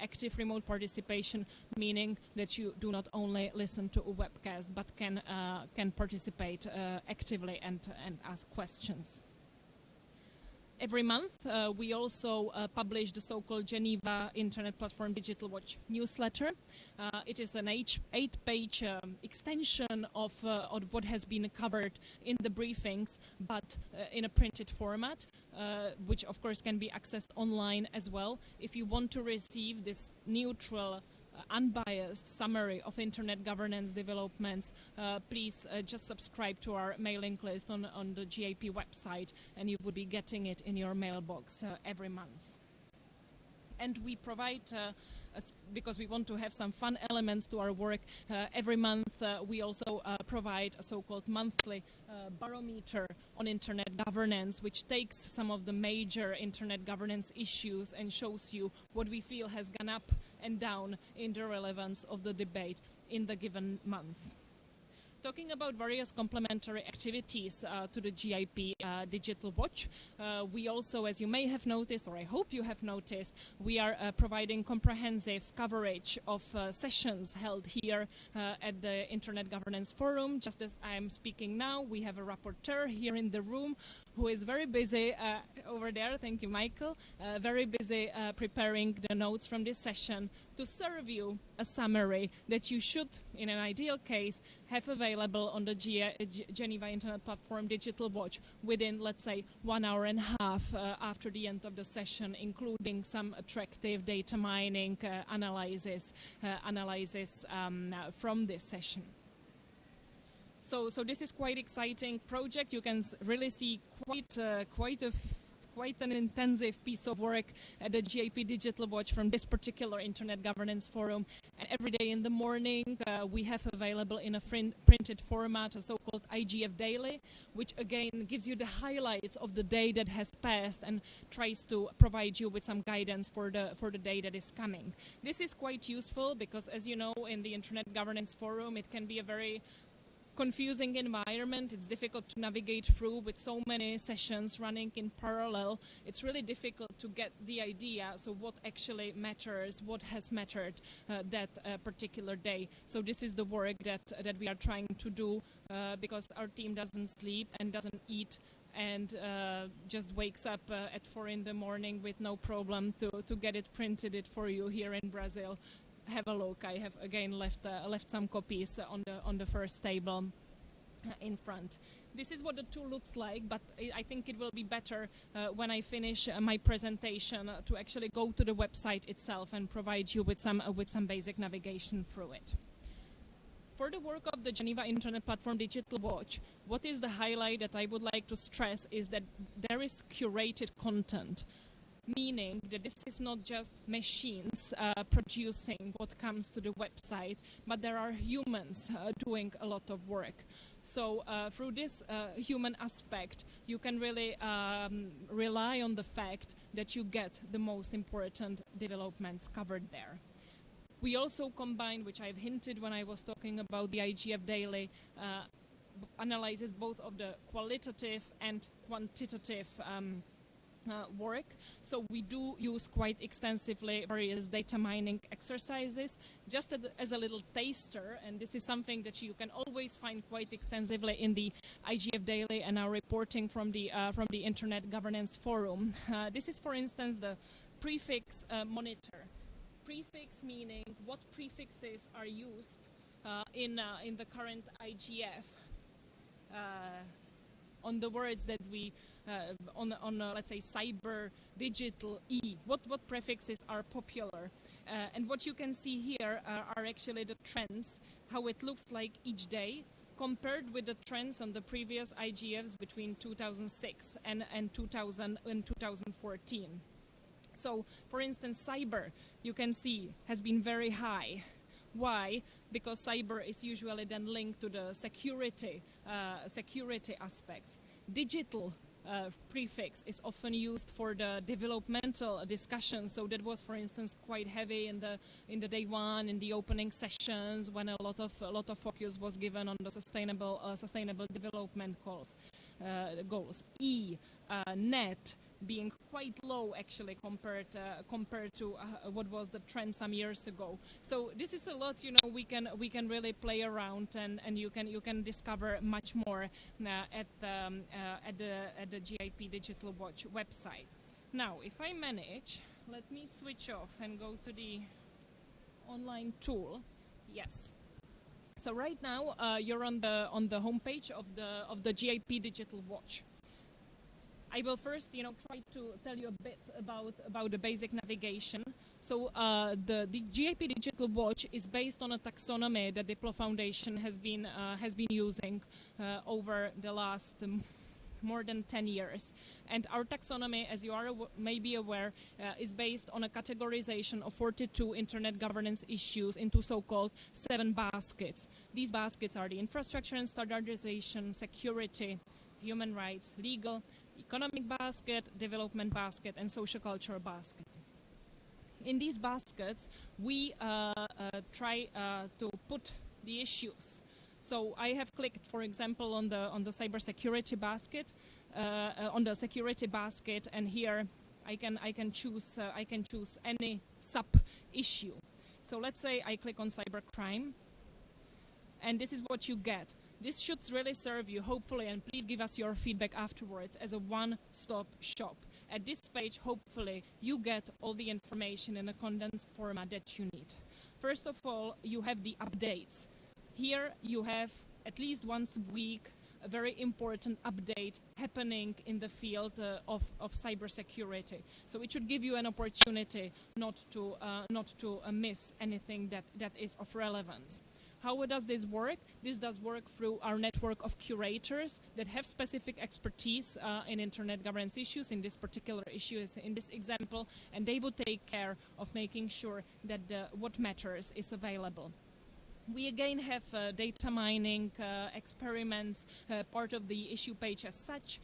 active remote participation, meaning that you do not only listen to a webcast, but can participate actively and ask questions. Every month, we also publish the so-called Geneva Internet Platform Digital Watch newsletter. It is an 8-page extension of what has been covered in the briefings, but in a printed format, which of course can be accessed online as well. If you want to receive this neutral, unbiased summary of internet governance developments, please just subscribe to our mailing list on the GIP website, and you would be getting it in your mailbox every month. And we provide, because we want to have some fun elements to our work, every month we also provide a so-called monthly barometer on internet governance, which takes some of the major internet governance issues and shows you what we feel has gone up and down in the relevance of the debate in the given month. Talking about various complementary activities to the GIP Digital Watch, we also, as you may have noticed, or I hope you have noticed, we are providing comprehensive coverage of sessions held here at the Internet Governance Forum. Just as I am speaking now, we have a rapporteur here in the room who is very busy over there, thank you Michael, very busy preparing the notes from this session to serve you a summary that you should, in an ideal case, have available on the Geneva Internet Platform Digital Watch within, let's say, 1 hour and a half after the end of the session, including some attractive data mining analysis from this session. So this is quite exciting project. You can really see quite an intensive piece of work at the GIP Digital Watch from this particular Internet Governance Forum. And every day in the morning we have available in a printed format a so-called IGF Daily, which again gives you the highlights of the day that has passed and tries to provide you with some guidance for the day that is coming. This is quite useful because, as you know, in the Internet Governance Forum it can be a very confusing environment. It's difficult to navigate through with so many sessions running in parallel. It's really difficult to get the idea, so what actually matters, what has mattered that particular day. So this is the work that we are trying to do because our team doesn't sleep and doesn't eat and just wakes up at 4 in the morning with no problem to get it printed for you here in Brazil. Have a look. I have again left some copies on the first table in front. This is what the tool looks like, but I think it will be better when I finish my presentation to actually go to the website itself and provide you with some basic navigation through it. For the work of the Geneva Internet Platform Digital Watch, what is the highlight that I would like to stress is that there is curated content. Meaning that this is not just machines producing what comes to the website, but there are humans doing a lot of work. So through this human aspect, you can really rely on the fact that you get the most important developments covered there. We also combine, which I've hinted when I was talking about the IGF Daily, analyzes both of the qualitative and quantitative work. So we do use quite extensively various data mining exercises just as a little taster, and this is something that you can always find quite extensively in the IGF Daily and our reporting from the Internet Governance Forum. This is, for instance, the prefix monitor. Prefix meaning what prefixes are used in the current IGF on the words that we let's say cyber, digital, what prefixes are popular, and what you can see here are actually the trends, how it looks like each day compared with the trends on the previous IGFs between 2006 and 2014. So, for instance, cyber, you can see, has been very high. Why? Because cyber is usually then linked to the security aspects. Digital prefix is often used for the developmental discussion. So that was, for instance, quite heavy in the day one, in the opening sessions, when a lot of focus was given on the sustainable development goals. Net, being quite low actually compared to what was the trend some years ago. So this is a lot, you know, we can really play around, and you can discover much more at the GIP Digital Watch website. Now, if I manage, let me switch off and go to the online tool. Yes. So right now you're on the homepage of the GIP Digital Watch. I will first, you know, try to tell you a bit about the basic navigation. So the GIP Digital Watch is based on a taxonomy that DiploFoundation has been using over the last more than 10 years. And our taxonomy, as you are maybe aware, is based on a categorization of 42 internet governance issues into so-called 7 baskets. These baskets are the infrastructure and standardization, security, human rights, legal, economic basket, development basket, and social cultural basket. In these baskets, we try to put the issues. So I have clicked, for example, on the cybersecurity basket, on the security basket, and here I can choose any sub issue. So let's say I click on cybercrime, and this is what you get. This should really serve you, hopefully, and please give us your feedback afterwards, as a one-stop shop. At this page, hopefully, you get all the information in a condensed format that you need. First of all, you have the updates. Here you have, at least once a week, a very important update happening in the field of cybersecurity. So it should give you an opportunity not to miss anything that is of relevance. How does this work? This does work through our network of curators that have specific expertise in internet governance issues, in this particular issue, in this example, and they will take care of making sure that what matters is available. We again have data mining experiments, part of the issue page as such.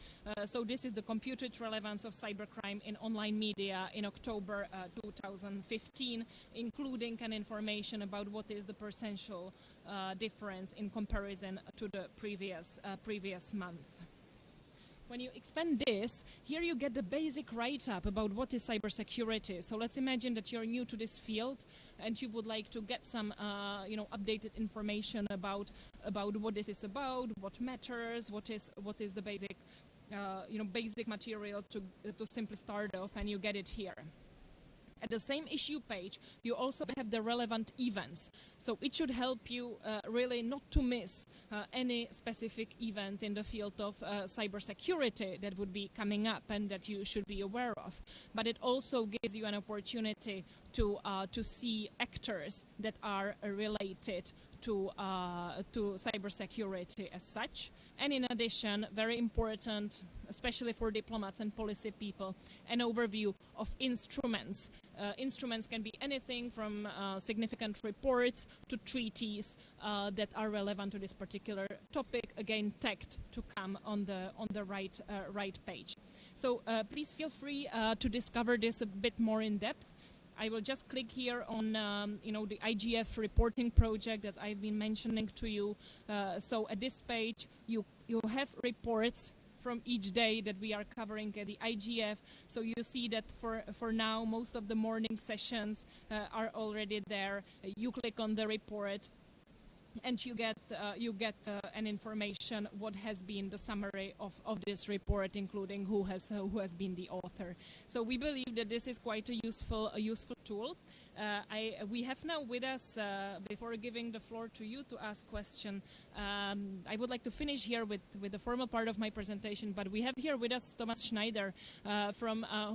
So this is the computed relevance of cybercrime in online media in October 2015, including an information about what is the percentual difference in comparison to the previous month. When you expand this, here you get the basic write-up about what is cybersecurity. So let's imagine that you're new to this field and you would like to get some, updated information about what this is about, what matters, what is the basic, basic material to simply start off, and you get it here. At the same issue page, you also have the relevant events. So it should help you really not to miss any specific event in the field of cybersecurity that would be coming up and that you should be aware of. But it also gives you an opportunity to see actors that are related to cybersecurity as such. And in addition, very important, especially for diplomats and policy people, an overview of instruments. Instruments can be anything from significant reports to treaties that are relevant to this particular topic, again tagged to come on the right page. So please feel free to discover this a bit more in depth. I will just click here on the IGF reporting project that I've been mentioning to you. So at this page, you have reports from each day that we are covering at the IGF. So you see that for now, most of the morning sessions are already there. You click on the report, and you get an information what has been the summary of this report, including who has been the author. So we believe that this is quite a useful tool. We have now with us, before giving the floor to you to ask questions, I would like to finish here with the formal part of my presentation, but we have here with us Thomas Schneider,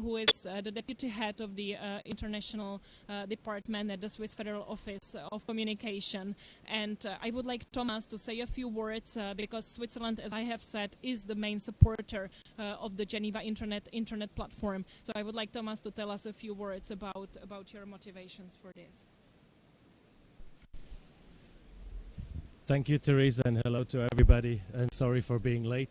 who is the deputy head of the international department at the Swiss Federal Office of Communication. And I would like Thomas to say a few words because Switzerland, as I have said, is the main supporter of the Geneva Internet platform. So I would like Thomas to tell us a few words about your motivations for this. Thank you, Teresa, and hello to everybody, and sorry for being late.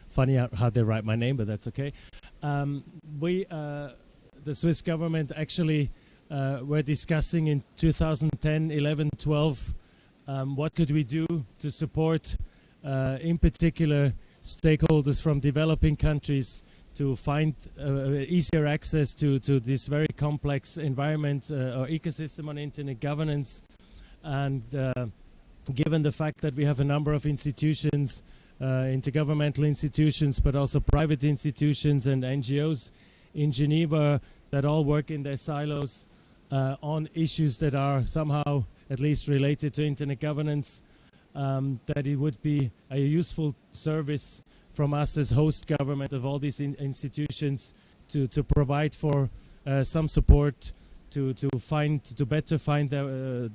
Funny how they write my name, but that's okay. The Swiss government actually were discussing in 2010, 11, 12, what could we do to support in particular stakeholders from developing countries to find easier access to this very complex environment or ecosystem on internet governance. And given the fact that we have a number of institutions, intergovernmental institutions, but also private institutions and NGOs in Geneva that all work in their silos on issues that are somehow at least related to internet governance, that it would be a useful service from us as host government of all these institutions to provide for some support to better find the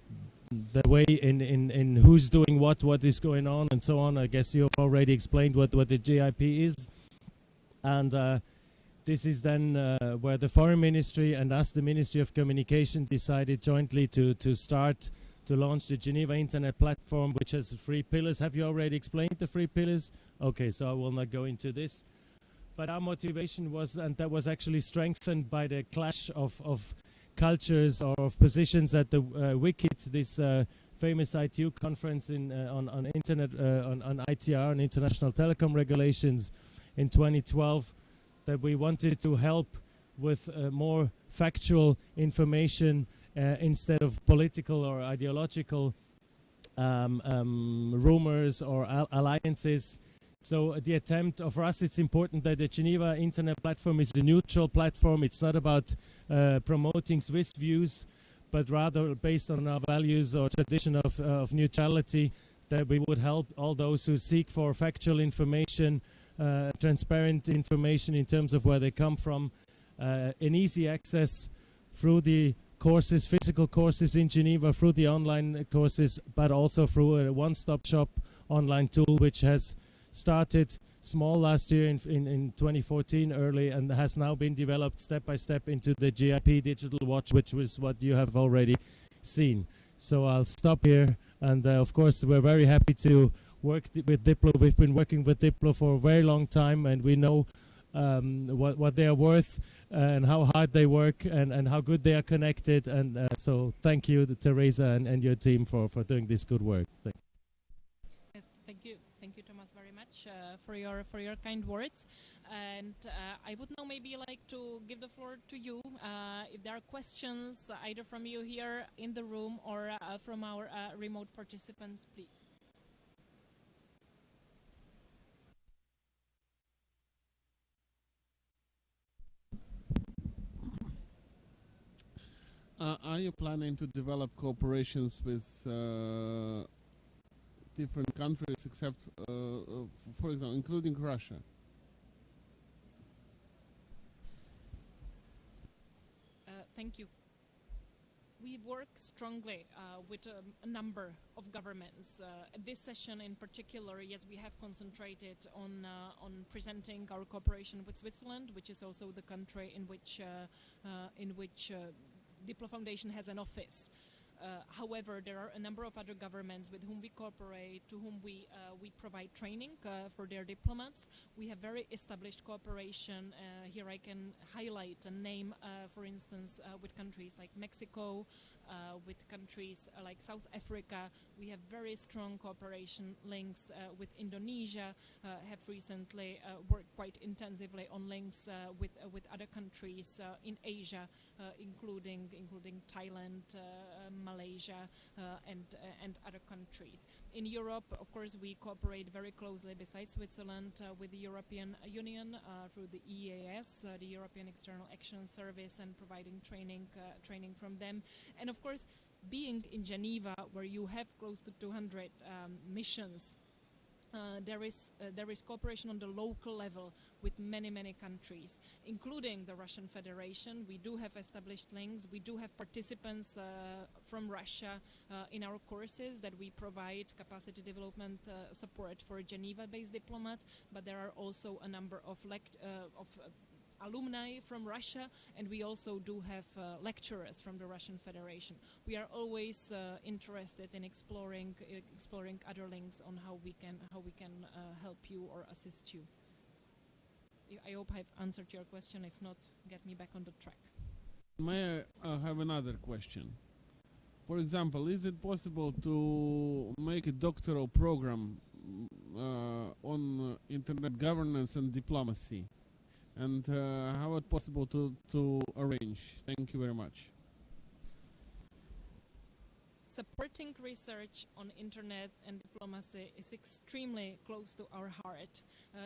way in who's doing what is going on and so on. I guess you've already explained what the GIP is, and this is then where the Foreign Ministry and us, the Ministry of Communication, decided jointly to start to launch the Geneva Internet Platform, which has 3 pillars. Have you already explained the 3 pillars? Okay, so I will not go into this. But our motivation was, and that was actually strengthened by the clash of cultures or of positions at the WICIT, this famous ITU conference on internet, on ITR, on international telecom regulations in 2012, that we wanted to help with more factual information instead of political or ideological rumors or alliances. So the attempt for us, it's important that the Geneva Internet Platform is a neutral platform. It's not about promoting Swiss views, but rather based on our values or tradition of neutrality, that we would help all those who seek for factual information, transparent information in terms of where they come from, in easy access through the courses, physical courses in Geneva, through the online courses, but also through a one-stop shop online tool, which has started small last year in 2014 early, and has now been developed step by step into the GIP Digital Watch, which was what you have already seen. So I'll stop here, and of course we're very happy to work with Diplo. We've been working with Diplo for a very long time, and we know what they are worth and how hard they work and how good they are connected. And so thank you, Teresa, and your team for doing this good work. Thank you, Thomas, very much for your kind words. And I would now maybe like to give the floor to you. If there are questions, either from you here in the room or from our remote participants, please. Are you planning to develop cooperations with different countries, except, for example, including Russia? Thank you. We work strongly with a number of governments. At this session in particular, yes, we have concentrated on presenting our cooperation with Switzerland, which is also the country in which DiploFoundation has an office. However, there are a number of other governments with whom we cooperate, to whom we provide training for their diplomats. We have very established cooperation. Here I can highlight and name, for instance, with countries like Mexico, with countries like South Africa. We have very strong cooperation links with Indonesia, have recently worked quite intensively on links with other countries in Asia, including Thailand, Malaysia, and other countries. In Europe, of course, we cooperate very closely, besides Switzerland, with the European Union through the EAS, the European External Action Service, and providing training from them. And of course, being in Geneva, where you have close to 200 missions, there is cooperation on the local level with many countries, including the Russian Federation. We do have established links. We do have participants from Russia in our courses that we provide capacity development support for Geneva-based diplomats, but there are also a number of alumni from Russia, and we also do have lecturers from the Russian Federation. We are always interested in exploring other links on how we can help you or assist you. I hope I've answered your question. If not, get me back on the track. May I have another question? For example, is it possible to make a doctoral program on internet governance and diplomacy, and how it possible to arrange. Thank you very much. Supporting research on internet and diplomacy is extremely close to our heart.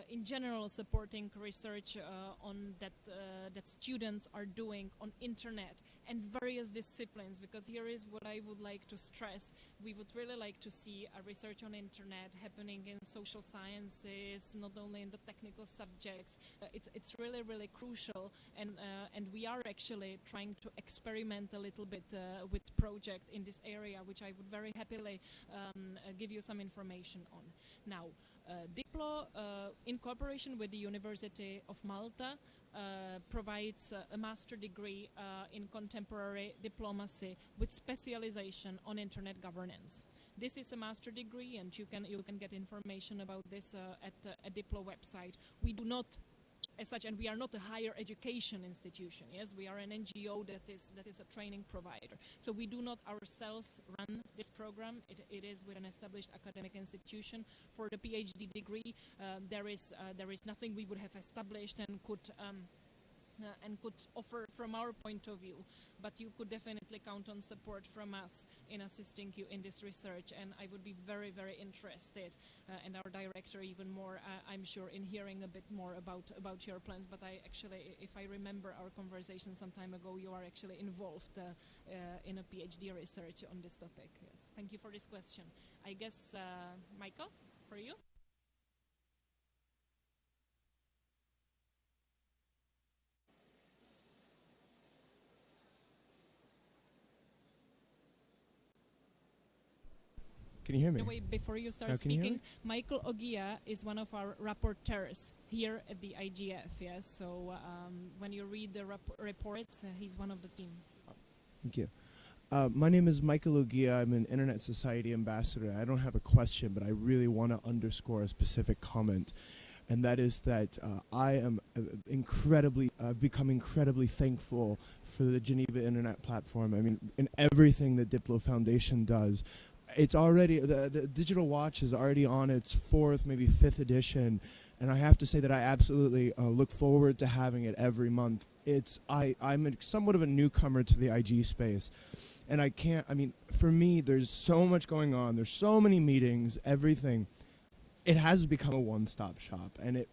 In general, supporting research on that students are doing on internet and various disciplines, because here is what I would like to stress. We would really like to see a research on internet happening in social sciences, not only in the technical subjects. It's really crucial, and we are actually trying to experiment a little bit with project in this area, which I would very happily give you some information on. Now, Diplo, in cooperation with the University of Malta, provides a master degree in contemporary diplomacy with specialization on internet governance. This is a master degree, and you can get information about this at the Diplo website. We do not, as such, and we are not a higher education institution. Yes, we are an NGO that is a training provider. So we do not ourselves run this program. It is with an established academic institution. For the PhD degree, there is nothing we would have established and could offer from our point of view, but you could definitely count on support from us in assisting you in this research, and I would be very interested, and our director even more, I'm sure, in hearing a bit more about your plans. But I actually, if I remember our conversation some time ago, you are actually involved in a PhD research on this topic. Yes, thank you for this question. I guess, Michael, for you? Can you hear me? Wait, before you start Can you hear speaking, me? Michael Ogia is one of our rapporteurs here at the IGF. Yes, so when you read the reports, he's one of the team. Thank you. My name is Michael Ogia. I'm an Internet Society ambassador. I don't have a question, but I really want to underscore a specific comment, and that is that I am become incredibly thankful for the Geneva Internet platform. I mean, in everything that DiploFoundation does. It's already, the Digital Watch is already on its 4th, maybe 5th edition, and I have to say that I absolutely look forward to having it every month. I'm somewhat of a newcomer to the IG space, and for me, there's so much going on, there's so many meetings, everything. It has become a one-stop shop, and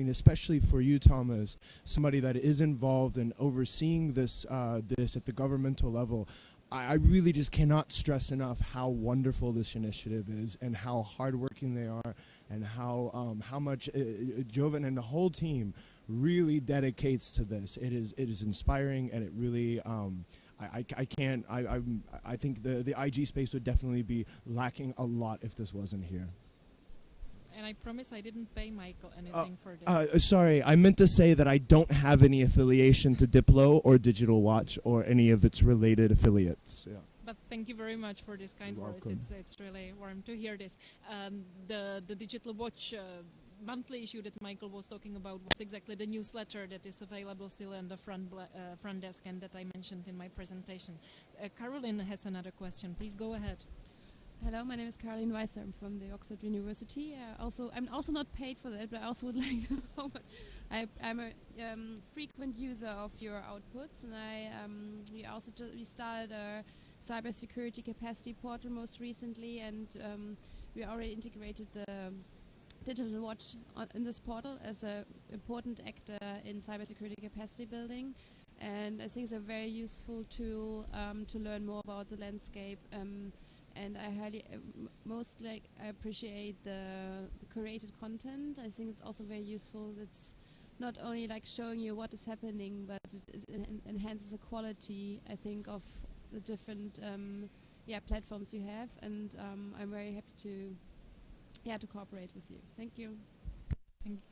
especially for you, Thomas, somebody that is involved in overseeing this at the governmental level. I really just cannot stress enough how wonderful this initiative is, and how hardworking they are, and how much Jovan and the whole team really dedicates to this. It is inspiring, and it really I think the IG space would definitely be lacking a lot if this wasn't here. And I promise I didn't pay Michael anything for this. Sorry, I meant to say that I don't have any affiliation to Diplo or Digital Watch or any of its related affiliates. Yeah. But thank you very much for this kind words. It's really warm to hear this. The Digital Watch monthly issue that Michael was talking about was exactly the newsletter that is available still on the front desk, and that I mentioned in my presentation. Caroline has another question. Please go ahead. Hello, my name is Caroline Weiser. I'm from the Oxford University. I'm also not paid for that, but I also would like to know. I'm a frequent user of your outputs, and we started a cybersecurity capacity portal most recently, and we already integrated the Digital Watch in this portal as an important actor in cybersecurity capacity building. And I think it's a very useful tool to learn more about the landscape. And I highly, I appreciate the curated content. I think it's also very useful. It's not only like showing you what is happening, but it enhances the quality, I think, of the different platforms you have. And I'm very happy to cooperate with you. Thank you.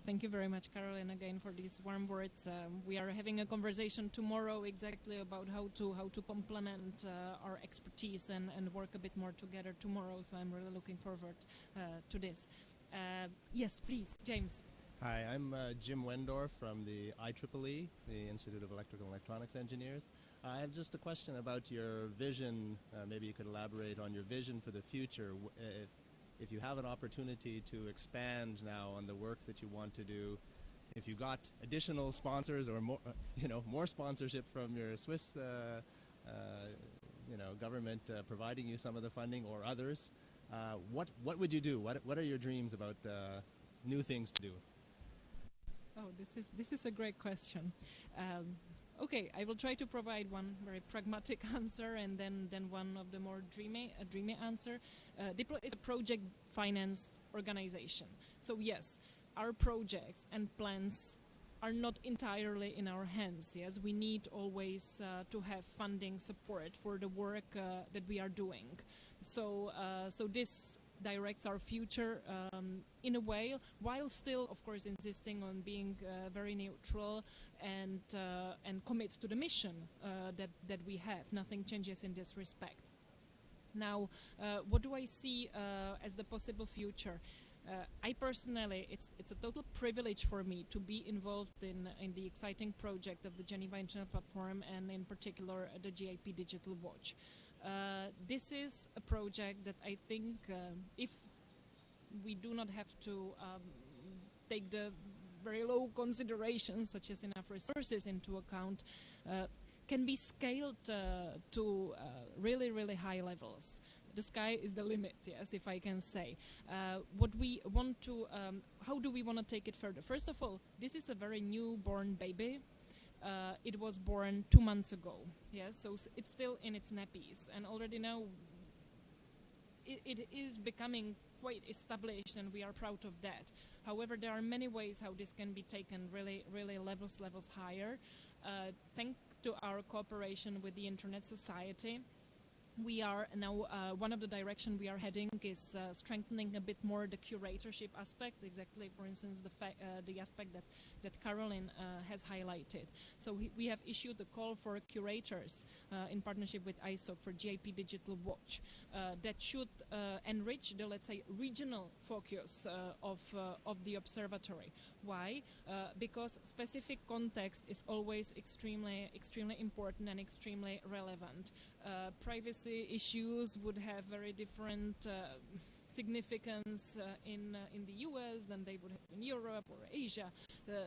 Thank you very much, Caroline, again for these warm words. We are having a conversation tomorrow exactly about how to complement our expertise and work a bit more together tomorrow. So I'm really looking forward to this. Yes, please, James. Hi, I'm Jim Wendorf from the IEEE, the Institute of Electrical and Electronics Engineers. I have just a question about your vision. Maybe you could elaborate on your vision for the future. if you have an opportunity to expand now on the work that you want to do, if you got additional sponsors or more, more sponsorship from your Swiss, government providing you some of the funding or others, what would you do? What are your dreams about new things to do? Oh, this is a great question. Okay, I will try to provide one very pragmatic answer and then one of the more dreamy answer. Diplo is a project-financed organization. So yes, our projects and plans are not entirely in our hands. Yes, we need always to have funding support for the work that we are doing. So this directs our future in a way, while still, of course, insisting on being very neutral and commit to the mission that we have. Nothing changes in this respect. Now, what do I see as the possible future? I personally, it's a total privilege for me to be involved in the exciting project of the Geneva Internet Platform, and in particular the GIP Digital Watch. This is a project that I think if we do not have to take the very low considerations such as enough resources into account, can be scaled to really, really high levels. The sky is the limit, yes, if I can say. What we want to, how do we want to take it further? First of all, this is a very newborn baby. It was born 2 months ago, yes, so it's still in its nappies, and already now it is becoming quite established, and we are proud of that. However, there are many ways how this can be taken really, really levels higher. Thanks to our cooperation with the Internet Society, we are now, one of the directions we are heading is strengthening a bit more the curatorship aspect, exactly, for instance, the aspect that Caroline has highlighted. So we have issued a call for curators in partnership with ISOC for GIP Digital Watch that should enrich the, let's say, regional focus of the observatory. Why? Because specific context is always extremely important and extremely relevant. Privacy issues would have very different significance in the US than they would have in Europe or Asia.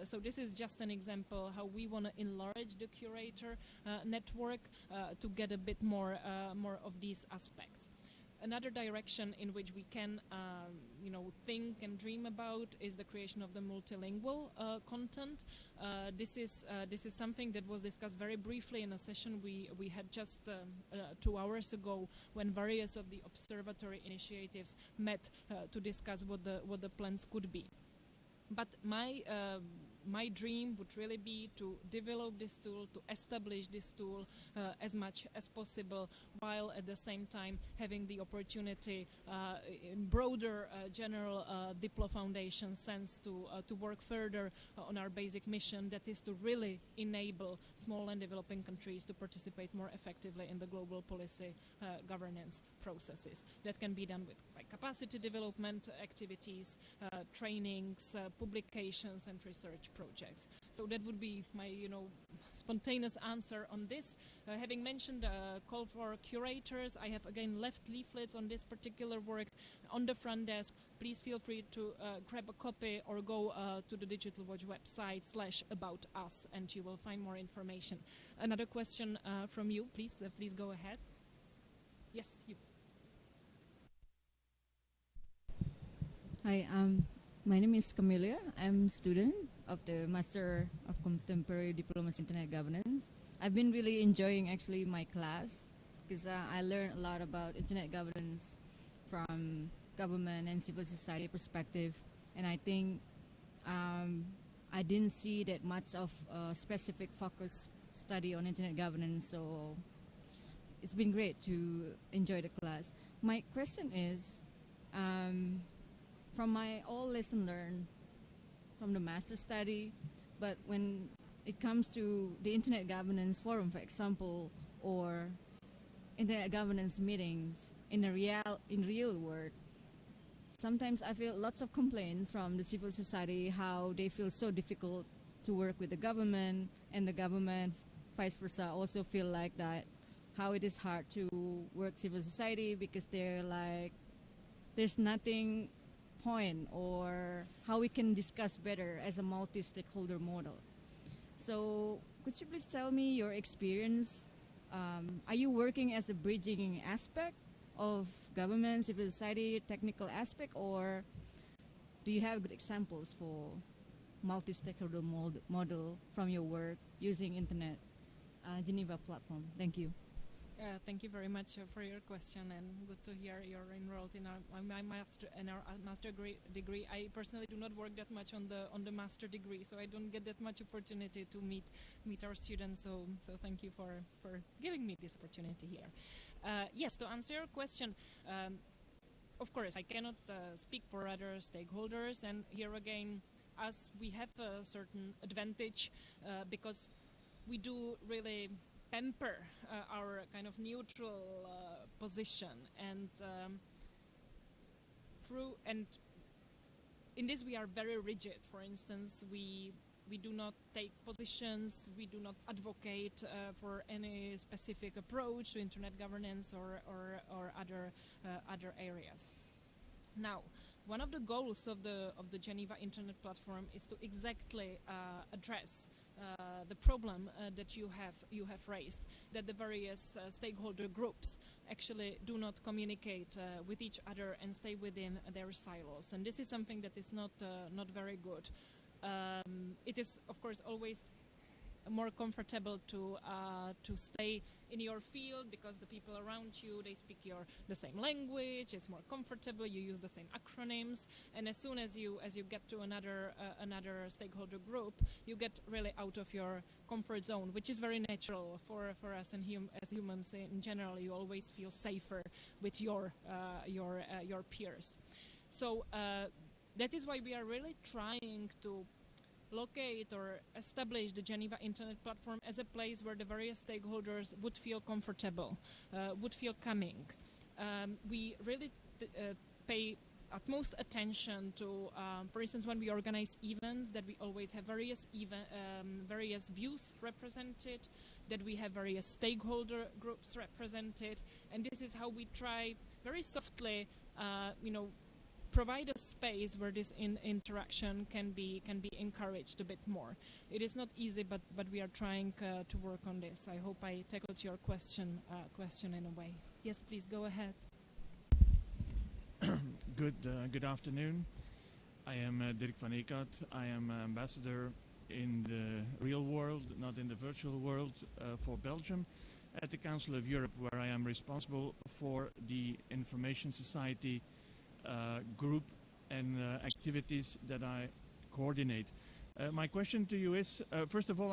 So this is just an example how we want to enlarge the curator network to get a bit more of these aspects. Another direction in which we can, think and dream about is the creation of the multilingual content. This is something that was discussed very briefly in a session we had just 2 hours ago, when various of the observatory initiatives met to discuss what the plans could be. But my dream would really be to develop this tool, to establish this tool as much as possible, while at the same time having the opportunity in broader general DiploFoundation sense to work further on our basic mission, that is to really enable small and developing countries to participate more effectively in the global policy governance processes. That can be done by capacity development activities, trainings, publications and research projects. So that would be my, spontaneous answer on this. Having mentioned a call for curators, I have again left leaflets on this particular work on the front desk. Please feel free to grab a copy or go to the Digital Watch website /about us, and you will find more information. Another question from you, please go ahead. Yes, you. Hi, my name is Camelia. I'm a student of the Master of Contemporary Diplomacy Internet Governance. I've been really enjoying actually my class because I learned a lot about internet governance from government and civil society perspective, and I think I didn't see that much of a specific focus study on internet governance, so it's been great to enjoy the class. My question is, from my all lesson learned from the master study, but when it comes to the Internet Governance Forum, for example, or Internet Governance meetings in real world, sometimes I feel lots of complaints from the civil society how they feel so difficult to work with the government, and the government vice versa also feel like that, how it is hard to work civil society because they're there's nothing point or how we can discuss better as a multi-stakeholder model. So could you please tell me your experience? Are you working as the bridging aspect of government, civil society, technical aspect, or do you have good examples for multi-stakeholder model from your work using internet Geneva platform? Thank you. Thank you very much for your question, and good to hear you're enrolled in our master degree. I personally do not work that much on the master degree, so I don't get that much opportunity to meet our students. So thank you for giving me this opportunity here. Yes, to answer your question, of course I cannot speak for other stakeholders, and here again, as we have a certain advantage because we do really temper our kind of neutral position, and in this we are very rigid. For instance, we do not take positions, we do not advocate for any specific approach to internet governance or other areas. Now, one of the goals of the Geneva Internet Platform is to exactly address the problem that you have raised, that the various stakeholder groups actually do not communicate with each other and stay within their silos, and this is something that is not very good. It is, of course, always more comfortable to stay in your field because the people around you, they speak the same language. It's more comfortable. You use the same acronyms, and as soon as you get to another stakeholder group, you get really out of your comfort zone, which is very natural for us and as humans in general. You always feel safer with your peers. So that is why we are really trying to locate or establish the Geneva Internet Platform as a place where the various stakeholders would feel comfortable, would feel coming. We really pay utmost attention to, for instance, when we organize events, that we always have various views represented, that we have various stakeholder groups represented, and this is how we try very softly, provide a space where this interaction can be encouraged a bit more. It is not easy, but we are trying to work on this. I hope I tackled your question in a way. Yes, please go ahead. Good afternoon. I am Dirk van Eekhout. I am ambassador in the real world, not in the virtual world, for Belgium at the Council of Europe, where I am responsible for the Information Society group and activities that I coordinate. My question to you is, first of all,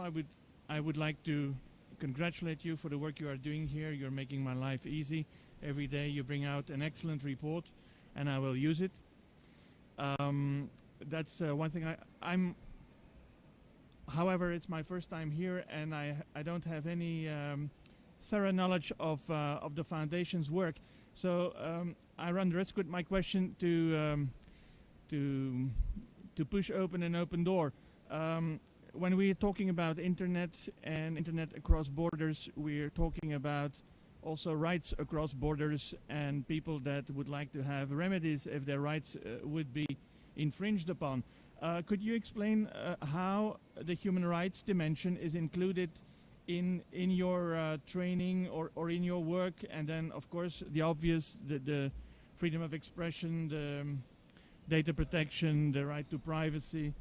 I would like to congratulate you for the work you are doing here. You're making my life easy. Every day you bring out an excellent report, and I will use it. That's one thing. However, it's my first time here, and I don't have any thorough knowledge of the foundation's work. So I run the risk with my question to push open an open door. When we're talking about internet and internet across borders, we're talking about also rights across borders and people that would like to have remedies if their rights would be infringed upon. Could you explain how the human rights dimension is included in your training or in your work? And then, of course, the obvious, the freedom of expression, the data protection, the right to privacy.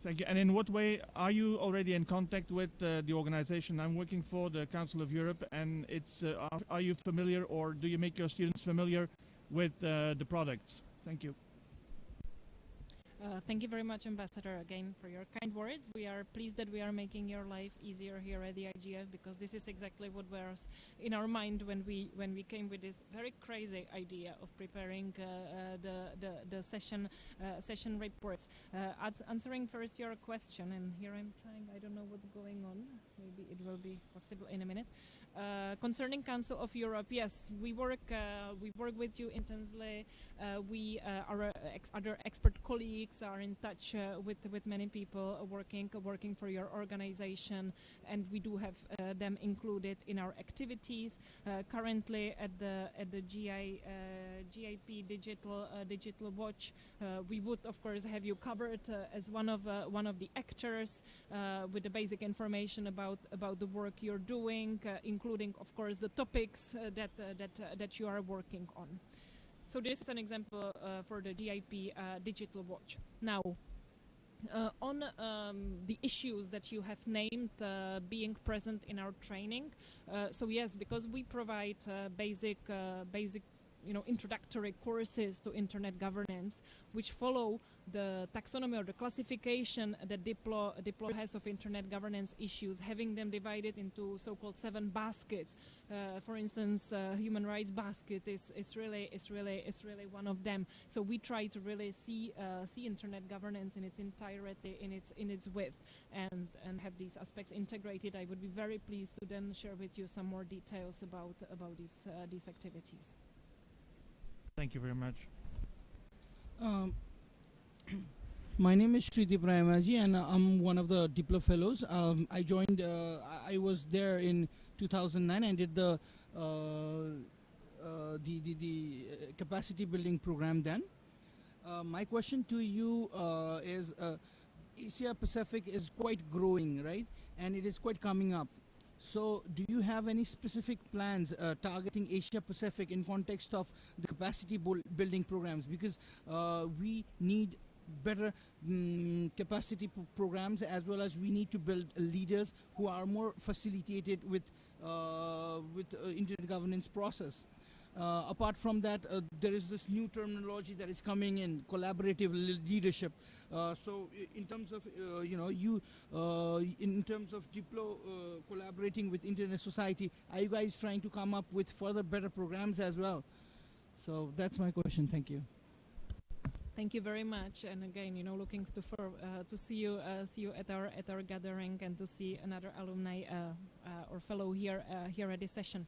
Thank you. And in what way are you already in contact with the organization I'm working for, the Council of Europe? And it's are you familiar, or do you make your students familiar with the products? Thank you. Thank you very much, Ambassador, again for your kind words. We are pleased that we are making your life easier here at the IGF, because this is exactly what was in our mind when we came with this very crazy idea of preparing the session reports. Answering first your question, and here I'm trying. I don't know what's going on. Maybe it will be possible in a minute. Concerning Council of Europe, yes, we work with you intensely. We our other expert colleagues colleagues are in touch with many people working for your organization, and we do have them included in our activities. Currently, at the GIP Digital Watch, we would of course have you covered as one of the actors with the basic information about the work you're doing, including of course the topics that you are working on. So this is an example for the GIP Digital Watch. Now, on the issues that you have named being present in our training, so yes, because we provide basic introductory courses to internet governance, which follow the taxonomy or the classification that Diplo has of internet governance issues, having them divided into so-called 7 baskets. For instance, human rights basket is really one of them. So we try to really see internet governance in its entirety, in its width, and have these aspects integrated. I would be very pleased to then share with you some more details about these activities. Thank you very much. My name is Sridip Rayamaji, and I'm one of the Diplo Fellows. I joined, I was there in 2009 and did the capacity building program then. My question to you is, Asia Pacific is quite growing, right? And it is quite coming up. So do you have any specific plans targeting Asia Pacific in context of the capacity building programs? Because we need better capacity programs, as well as we need to build leaders who are more facilitated with internet governance process. Apart from that, there is this new terminology that is coming in, collaborative leadership. So in terms of, in terms of Diplo collaborating with Internet Society, are you guys trying to come up with further better programs as well? So that's my question. Thank you. Thank you very much, and again, looking to see you at our gathering, and to see another alumni or fellow here at this session.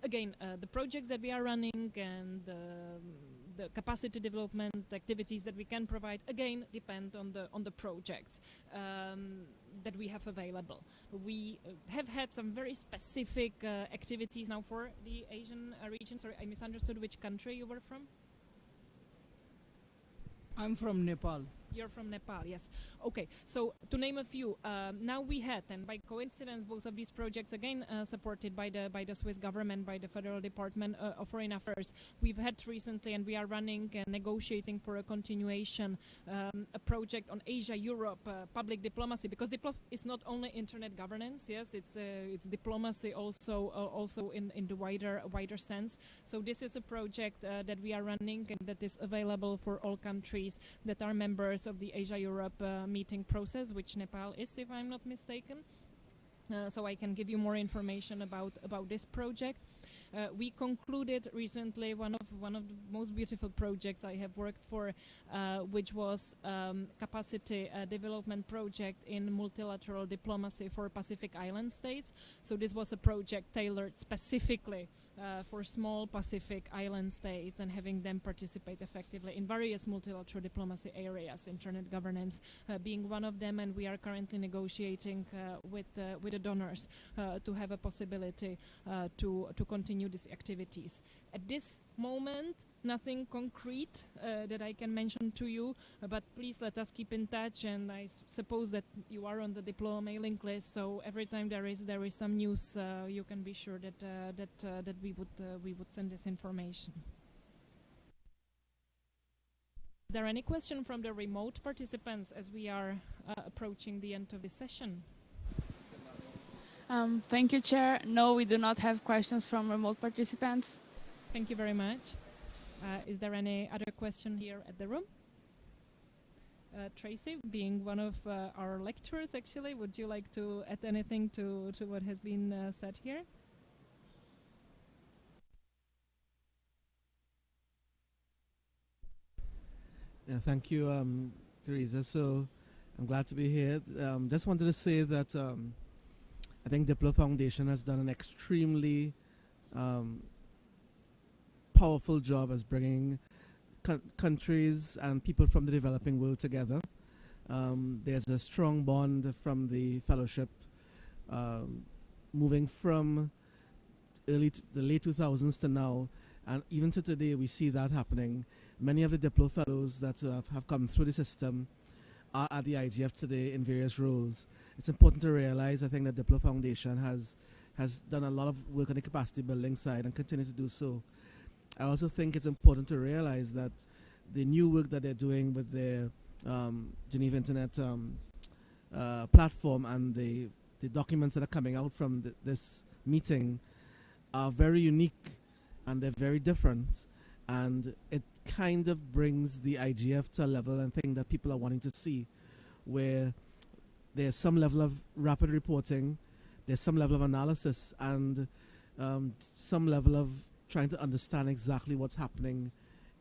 Again, the projects that we are running and the capacity development activities that we can provide again depend on the projects that we have available. We have had some very specific activities now for the Asian region. Sorry, I misunderstood which country you were from. I'm from Nepal. You're from Nepal, yes. Okay, so to name a few, now we had, and by coincidence, both of these projects again supported by the Swiss government, by the Federal Department of Foreign Affairs. We've had recently, and we are running and negotiating for a continuation, a project on Asia-Europe public diplomacy, because is not only internet governance. Yes, it's diplomacy also in the wider sense. So this is a project that we are running and that is available for all countries that are members of the Asia-Europe meeting process, which Nepal is, if I'm not mistaken. So I can give you more information about this project. We concluded recently one of the most beautiful projects I have worked for, which was capacity development project in multilateral diplomacy for Pacific Island states. So this was a project tailored specifically for small Pacific Island states, and having them participate effectively in various multilateral diplomacy areas, internet governance being one of them, and we are currently negotiating with the donors to have a possibility to continue these activities. At this moment, nothing concrete that I can mention to you, but please let us keep in touch, and I suppose that you are on the Diplo mailing list, so every time there is some news, you can be sure that we would send this information. Is there any question from the remote participants as we are approaching the end of this session? Thank you, Chair. No, we do not have questions from remote participants. Thank you very much. Is there any other question here at the room? Tracy, being one of our lecturers, actually, would you like to add anything to what has been said here? Yeah, thank you, Teresa. So I'm glad to be here. Just wanted to say that I think DiploFoundation has done an extremely powerful job as bringing countries and people from the developing world together. There's a strong bond from the fellowship, moving from the late 2000s to now, and even to today we see that happening. Many of the Diplo fellows that have come through the system are at the IGF today in various roles. It's important to realize, I think, that DiploFoundation has done a lot of work on the capacity building side and continues to do so. I also think it's important to realize that the new work that they're doing with their Geneva Internet platform and the documents that are coming out from this meeting are very unique and they're very different, and it kind of brings the IGF to a level and thing that people are wanting to see, where there's some level of rapid reporting, there's some level of analysis, and some level of trying to understand exactly what's happening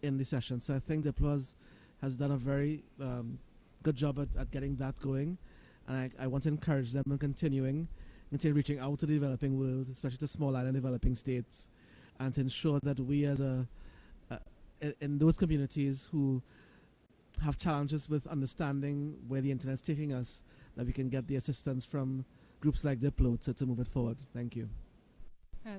in the session. So I think Diplo has done a very good job at getting that going, and I want to encourage them in continuing reaching out to the developing world, especially to small island developing states, and to ensure that we as in those communities who have challenges with understanding where the internet is taking us, that we can get the assistance from groups like Diplo to move it forward. Thank you.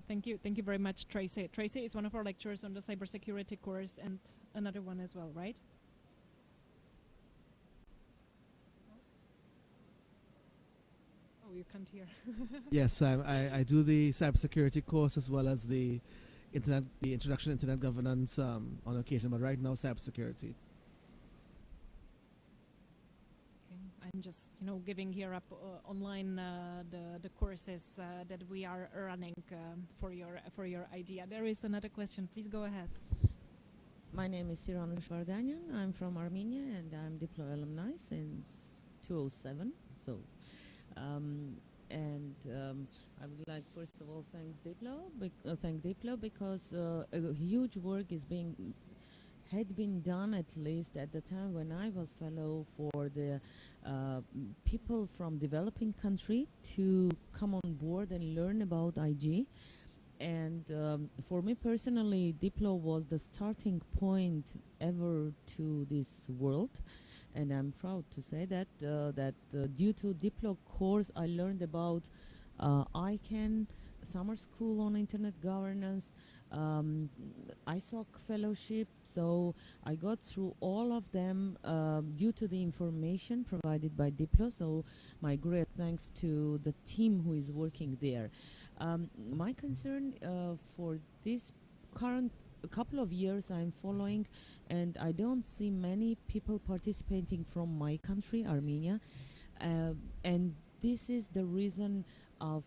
Thank you very much, Tracy. Tracy is one of our lecturers on the cybersecurity course, and another one as well, right? Oh, you can't hear. Yes, I do the cybersecurity course as well as the introduction to internet governance on occasion, but right now cybersecurity. I'm just, giving here up online the courses that we are running for your idea. There is another question. Please go ahead. My name is Siranush Vardanyan. I'm from Armenia and I'm Diplo alumni since 2007. So, I would like first of all thank Diplo because a huge work had been done, at least at the time when I was fellow, for the people from developing country to come on board and learn about IG. And for me personally, Diplo was the starting point ever to this world. And I'm proud to say that due to Diplo course, I learned about ICANN, summer school on internet governance, ISOC fellowship. So I got through all of them due to the information provided by Diplo. So my great thanks to the team who is working there. My concern for this current couple of years I'm following, and I don't see many people participating from my country, Armenia, and this is the reason of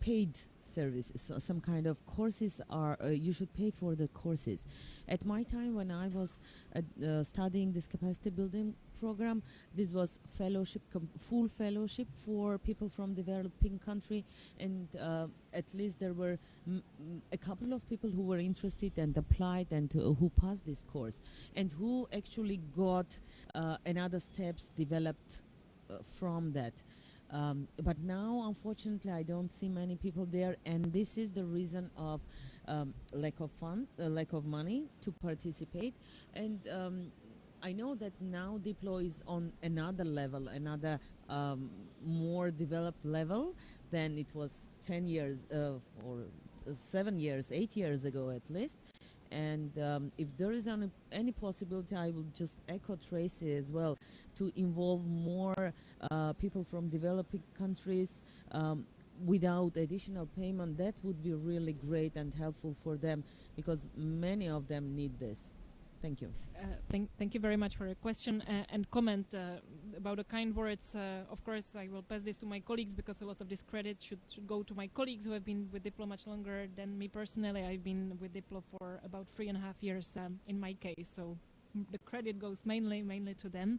paid services. So some kind of courses are you should pay for the courses. At my time when I was studying this capacity building program, this was fellowship, full fellowship for people from developing country, and at least there were a couple of people who were interested and applied and who passed this course and who actually got another steps developed from that. But now, unfortunately, I don't see many people there, and this is the reason of lack of fund, lack of money to participate. And I know that now Diplo is on another level, another more developed level than it was 10 years or 7 years, 8 years ago at least. And if there is any possibility, I will just echo Tracy as well, to involve more people from developing countries without additional payment. That would be really great and helpful for them, because many of them need this. Thank you. Thank you very much for your question and comment about the kind words. Of course, I will pass this to my colleagues, because a lot of this credit should go to my colleagues who have been with Diplo much longer than me personally. I've been with Diplo for about 3.5 years in my case, so the credit goes mainly to them.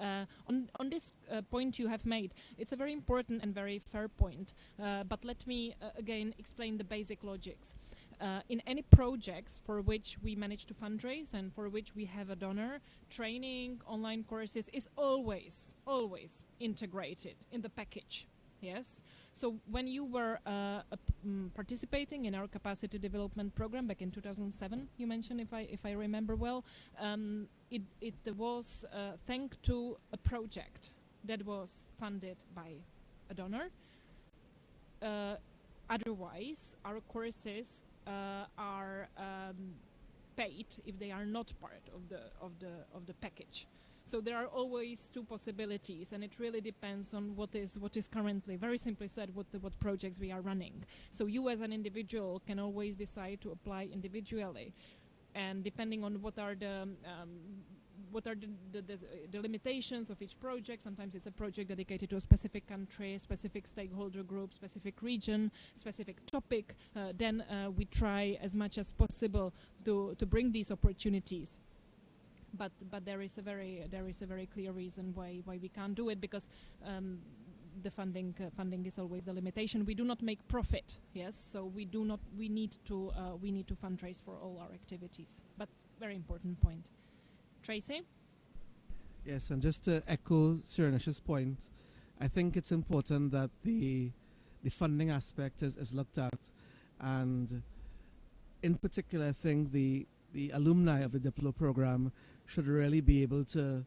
On this point you have made, it's a very important and very fair point, but let me again explain the basic logics. In any projects for which we manage to fundraise and for which we have a donor, training, online courses is always integrated in the package. Yes. So when you were participating in our capacity development program back in 2007, you mentioned, if I remember well, it was thanks to a project that was funded by a donor. Otherwise, our courses are paid if they are not part of the package. So there are always two possibilities, and it really depends on what is currently, very simply said, what projects we are running. So you as an individual can always decide to apply individually, and depending on what are the limitations of each project. Sometimes it's a project dedicated to a specific country, specific stakeholder group, specific region, specific topic. Then we try as much as possible to bring these opportunities. But there is a very clear reason why we can't do it, because the funding is always the limitation. We do not make profit, yes. So we need to fundraise for all our activities. But very important point. Tracy? Yes, and just to echo Suranish's point, I think it's important that the funding aspect is looked at, and in particular, I think the alumni of the Diplo program should really be able to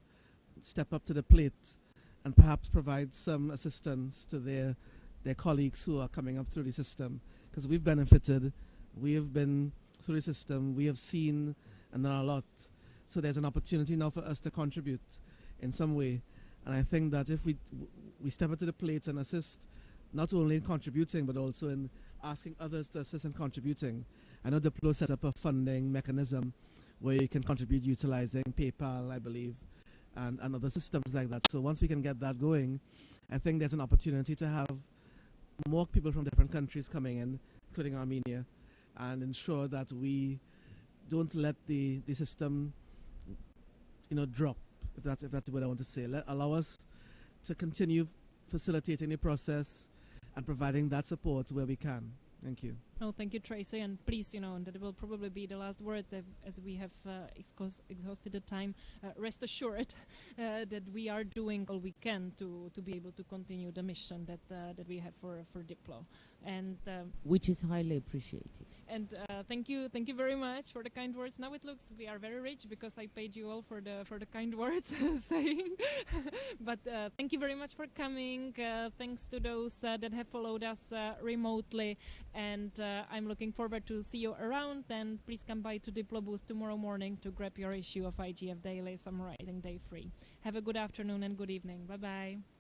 step up to the plate and perhaps provide some assistance to their colleagues who are coming up through the system, because we've benefited, we have been through the system, we have seen and done a lot. So there's an opportunity now for us to contribute in some way. And I think that if we step up to the plate and assist, not only in contributing, but also in asking others to assist in contributing. I know Diplo set up a funding mechanism where you can contribute utilizing PayPal, I believe, and other systems like that. So once we can get that going, I think there's an opportunity to have more people from different countries coming in, including Armenia, and ensure that we don't let the system drop, if that's what I want to say. Allow us to continue facilitating the process and providing that support where we can. Thank you. Oh, thank you, Tracy, and please, and that will probably be the last word as we have exhausted the time. Rest assured that we are doing all we can to be able to continue the mission that we have for Diplo, and which is highly appreciated. And thank you very much for the kind words. Now it looks we are very rich because I paid you all for the kind words saying. But thank you very much for coming. Thanks to those that have followed us remotely, and I'm looking forward to see you around. And please come by to Diplo booth tomorrow morning to grab your issue of IGF Daily summarizing day 3. Have a good afternoon and good evening. Bye bye.